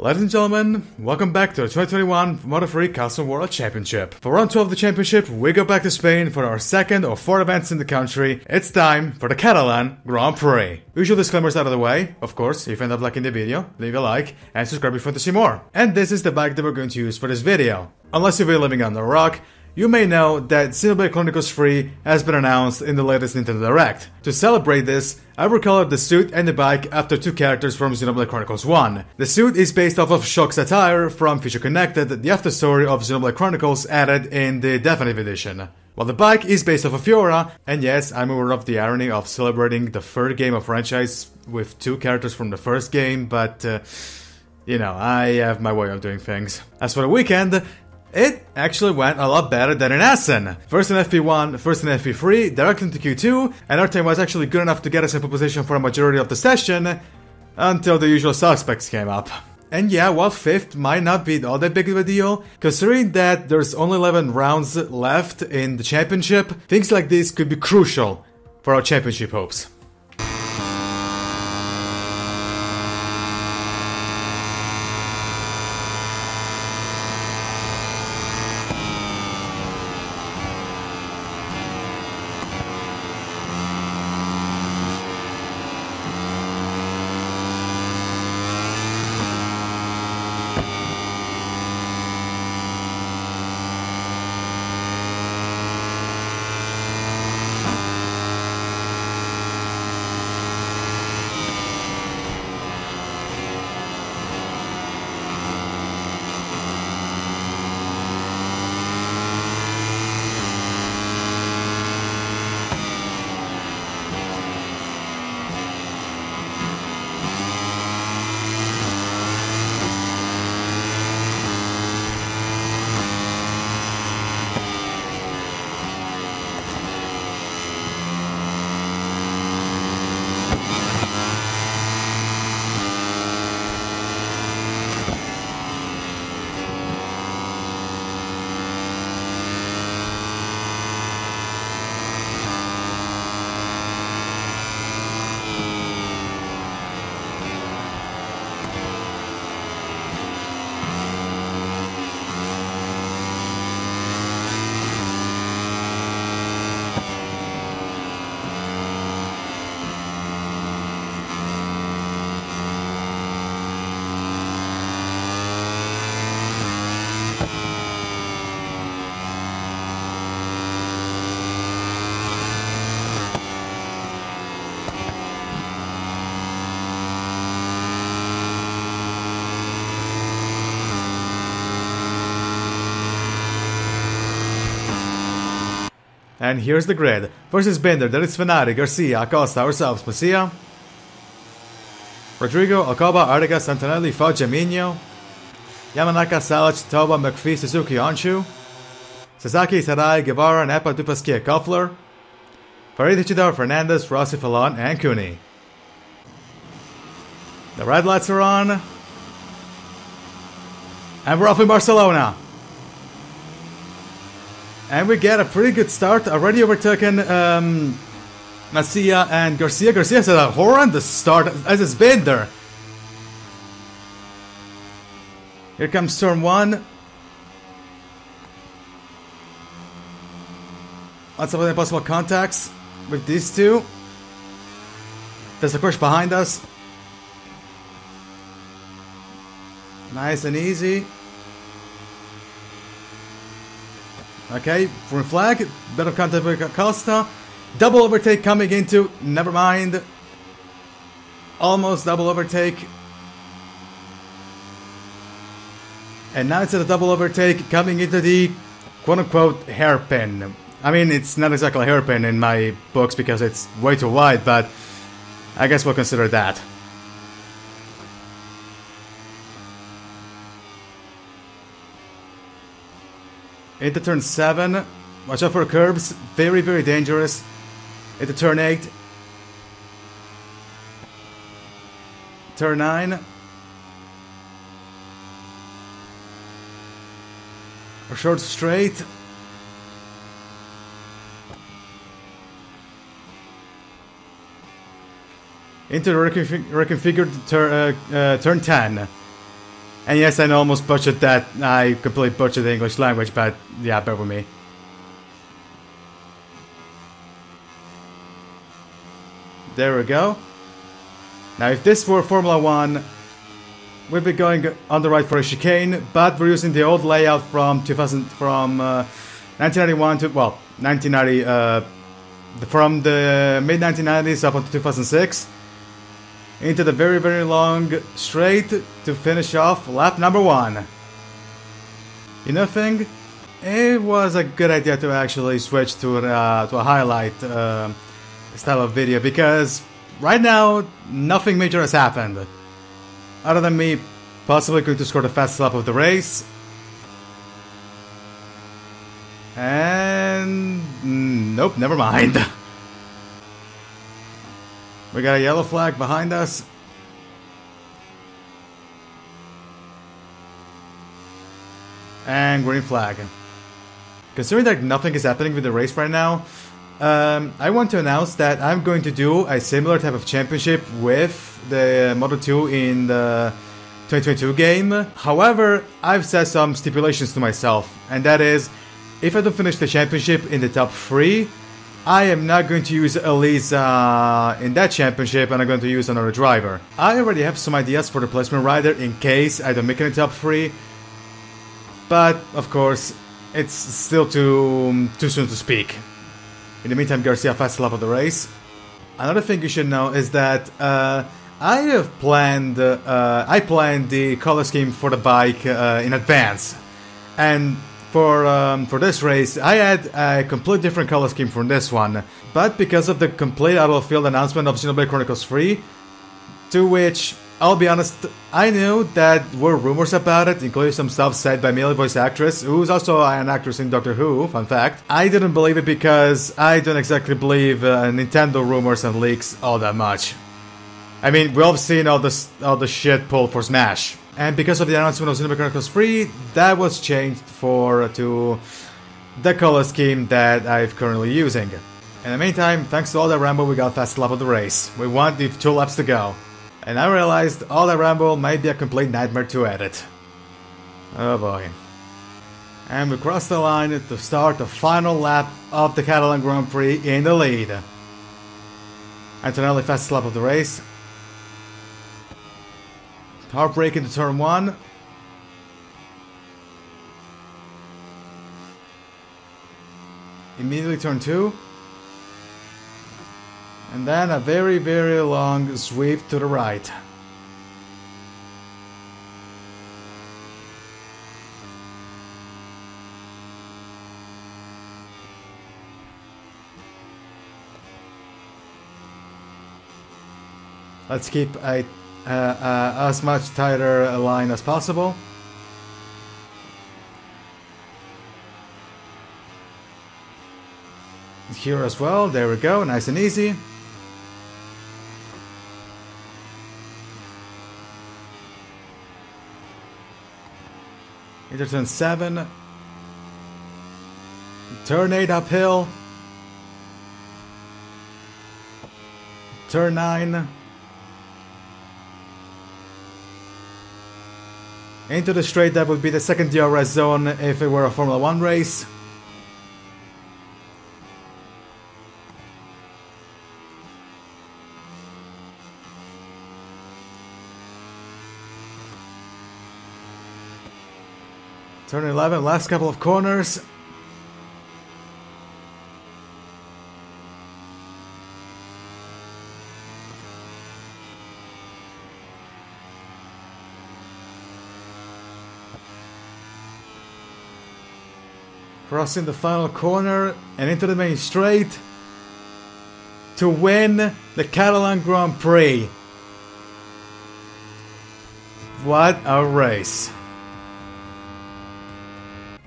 Ladies and gentlemen, welcome back to the 2021 Moto3 Custom World Championship. For round 12 of the championship, we go back to Spain for our second of 4 events in the country. It's time for the Catalan Grand Prix. Usual disclaimers out of the way. Of course, if you end up liking the video, leave a like and subscribe if you want to see more. And this is the bike that we're going to use for this video. Unless you've been living under a rock, you may know that Xenoblade Chronicles 3 has been announced in the latest Nintendo Direct. To celebrate this, I recolored the suit and the bike after 2 characters from Xenoblade Chronicles 1. The suit is based off of Shock's attire from Future Connected, the afterstory of Xenoblade Chronicles added in the Definitive Edition. While the bike is based off of Fiora, and yes, I'm aware of the irony of celebrating the third game of franchise with 2 characters from the first game, but you know, I have my way of doing things. As for the weekend, it actually went a lot better than in Essen. First in FP1, first in FP3, directly into Q2, and our team was actually good enough to get us in position for a majority of the session, until the usual suspects came up. And yeah, while 5th might not be all that big of a deal, considering that there's only 11 rounds left in the championship, things like this could be crucial for our championship hopes. And here's the grid. First is Binder, then it's Fenari, Garcia, Acosta, ourselves, Masia, Rodrigo, Alcoba, Artigas, Antonelli, Foggia, Mino, Yamanaka, Salic, Toba, McPhee, Suzuki, Onshu, Sasaki, Sarai, Guevara, Nepa, Dupasquier, Koffler, Farid Ichidar, Fernandez, Rossi, Fallon, and Cooney. The red lights are on. And we're off in Barcelona. And we get a pretty good start, already overtaken Masia and Garcia. Garcia has a horrendous start, as it's been there. Here comes turn 1. Lots of impossible contacts with these two. There's a crush behind us. Nice and easy. Okay, front flag, bit of contact with Costa. Double overtake coming into, never mind. Almost double overtake. And now it's a double overtake coming into the quote-unquote hairpin. I mean, it's not exactly a hairpin in my books because it's way too wide, but I guess we'll consider that. Into turn 7, watch out for curbs, very, very dangerous. Into turn 8. Turn 9. A short straight. Into the reconfigured turn 10. And yes, I almost butchered that. I completely butchered the English language, but yeah, bear with me. There we go. Now, if this were Formula 1, we'd be going on the right for a chicane, but we're using the old layout from 1991 to, well, 1990, from the mid-1990s up until 2006, into the very, very long straight to finish off lap number 1. You know thing? It was a good idea to actually switch to a highlight style of video, because right now nothing major has happened other than me possibly going to score the fastest lap of the race, and nope, never mind. We got a yellow flag behind us. And green flag. Considering that nothing is happening with the race right now, I want to announce that I'm going to do a similar type of championship with the Moto2 in the 2022 game. However, I've set some stipulations to myself, and that is, if I don't finish the championship in the top 3, I am not going to use Elisa in that championship, and I'm going to use another driver. I already have some ideas for the replacement rider in case I don't make it in the top 3, but of course, it's still too soon to speak. In the meantime, Garcia fast lap of the race. Another thing you should know is that I planned the color scheme for the bike in advance, and for this race I had a completely different color scheme from this one. But because of the complete out of field announcement of Xenoblade Chronicles 3, to which, I'll be honest, I knew that were rumors about it, including some stuff said by male voice actress, who's also an actress in Doctor Who, fun fact. I didn't believe it because I don't exactly believe Nintendo rumors and leaks all that much. I mean, we've all seen all the shit pulled for Smash. And because of the announcement of Xenoblade Chronicles 3, that was changed to the color scheme that I'm currently using. In the meantime, thanks to all that ramble, we got fast lap of the race. We want the 2 laps to go. And I realized all that ramble might be a complete nightmare to edit. Oh boy. And we crossed the line to start the final lap of the Catalan Grand Prix in the lead. Antonelli fastest lap of the race. Hard brake into turn 1. Immediately turn 2. And then a very, very long sweep to the right. Let's keep as much tighter a line as possible. Here as well, there we go, nice and easy. Into turn 7. Turn 8 uphill. Turn 9. Into the straight, that would be the second DRS zone if it were a Formula 1 race. Turn 11, last couple of corners. Crossing the final corner and into the main straight to win the Catalan Grand Prix. What a race.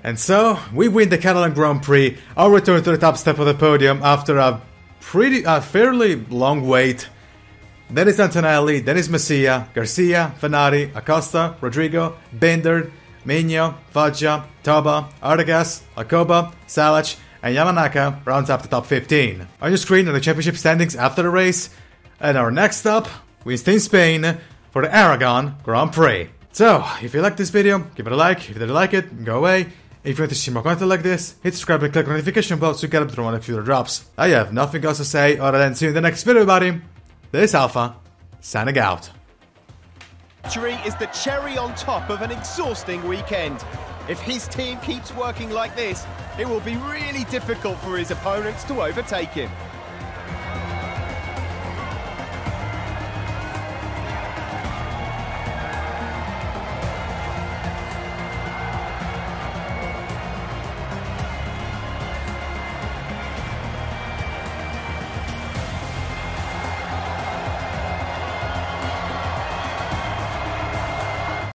And so, we win the Catalan Grand Prix, our return to the top step of the podium after a fairly long wait. Then it's Antonelli, then it's Messia, Garcia, Fenati, Acosta, Rodrigo, Binder, Migno, Foggia, Toba, Artigas, Lacoba, Salic, and Yamanaka rounds up the top 15. On your screen are the championship standings after the race, and our next stop, we stay in Spain for the Aragon Grand Prix. So, if you liked this video, give it a like. If you didn't like it, go away. If you want to see more content like this, hit subscribe and click the notification bell so you get updated when a future drops. I have nothing else to say other than see you in the next video, everybody. This is Alpha, signing out. Victory is the cherry on top of an exhausting weekend. If his team keeps working like this, it will be really difficult for his opponents to overtake him.